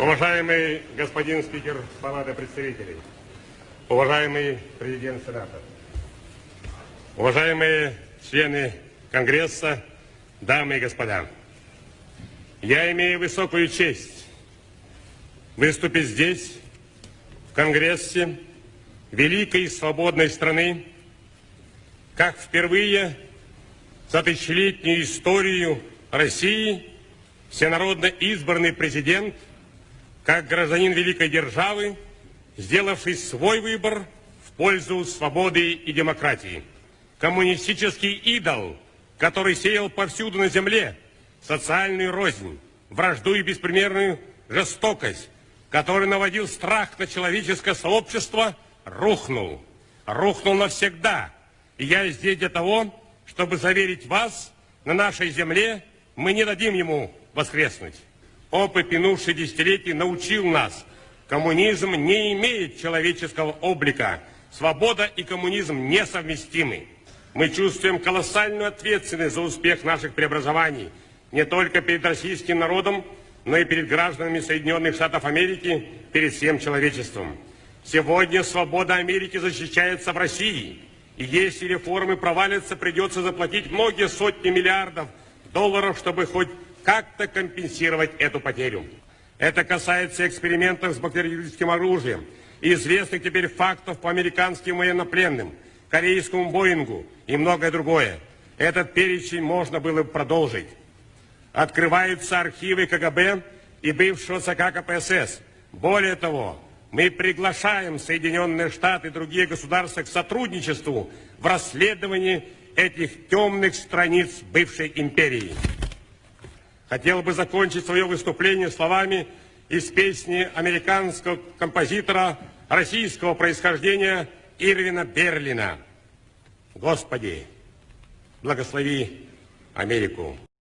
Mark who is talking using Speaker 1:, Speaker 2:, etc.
Speaker 1: Уважаемый господин спикер Палаты представителей, уважаемый президент Сената, уважаемые члены Конгресса, дамы и господа, я имею высокую честь выступить здесь, в Конгрессе великой и свободной страны, как впервые за тысячелетнюю историю России всенародно избранный президент, как гражданин великой державы, сделавший свой выбор в пользу свободы и демократии. Коммунистический идол, который сеял повсюду на земле социальную рознь, вражду и беспримерную жестокость, который наводил страх на человеческое сообщество, рухнул. Рухнул навсегда. И я здесь для того, чтобы заверить вас, на нашей земле мы не дадим ему воскреснуть. Опыт минувших десятилетий научил нас, коммунизм не имеет человеческого облика. Свобода и коммунизм несовместимы. Мы чувствуем колоссальную ответственность за успех наших преобразований не только перед российским народом, но и перед гражданами Соединенных Штатов Америки, перед всем человечеством. Сегодня свобода Америки защищается в России. И если реформы провалятся, придется заплатить многие сотни миллиардов долларов, чтобы хоть как-то компенсировать эту потерю. Это касается экспериментов с бактериологическим оружием и известных теперь фактов по американским военнопленным, корейскому Боингу и многое другое. Этот перечень можно было бы продолжить. Открываются архивы КГБ и бывшего ЦК КПСС. Более того, мы приглашаем Соединенные Штаты и другие государства к сотрудничеству в расследовании этих темных страниц бывшей империи. Хотел бы закончить свое выступление словами из песни американского композитора российского происхождения Ирвина Берлина. Господи, благослови Америку.